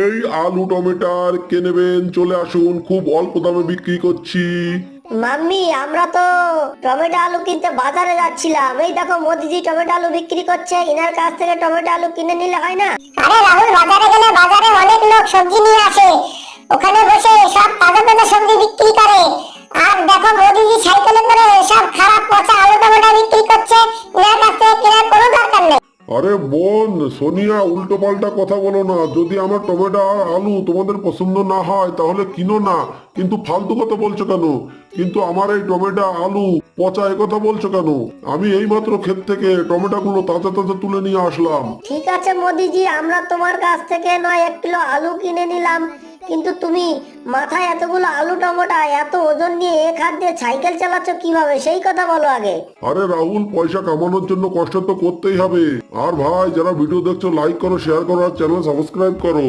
এই আলু টমেটার কে নেবেন চলে আসুন, খুব অল্প দামে বিক্রি করছি। মাম্মি, আমরা তো টমেটো আলু কিনতে বাজারে যাচ্ছিলাম, এই দেখো মোদিজি টমেটো আলু বিক্রি করছে, ইনার কাছ থেকে টমেটো আলু কিনে নিলে হয় না? আরে রাহুল, বাজারে গেলে বাজারে অনেক লোক সবজি নিয়ে আসে, ওখানে বসে সব তাজা তাজা সবজি বিক্রি করে। আর দেখো মোদিজি সাইকেলে করে সব খারাপ পচা আলু টমেটো বিক্রি করছে, এনার কাছ থেকে কেনার কোনো দরকার নেই। আরে বোন সোনিয়া, উল্টো পাল্টা কথা বলো না। যদি আমার টমেটো আর আলু তোমাদের পছন্দ না হয় তাহলে কিনো না, কিন্তু ফালতু কথা বলছো কেন? কিন্তু আমার এই টমেটো আলু পচা এ কথা বলছো কেন? আমি এইমাত্র ক্ষেত থেকে টমেটোগুলো তাজা তাজা তুলে নিয়ে আসলাম। ঠিক আছে মোদিজি, আমরা তোমার কাছ থেকে নয় 1 কিলো আলু কিনে নিলাম, কিন্তু তুমি মাথায় এতগুলো আলু টমেটো এত ওজন নিয়ে এক হাত দিয়ে সাইকেল চালাচ্ছ কিভাবে, সেই কথা বলো আগে। আরে রাহুল, পয়সা কামানোর জন্য কষ্ট তো করতেই হবে। আর ভাই, যারা ভিডিও দেখছো লাইক করো, শেয়ার করো আর চ্যানেল সাবস্ক্রাইব করো।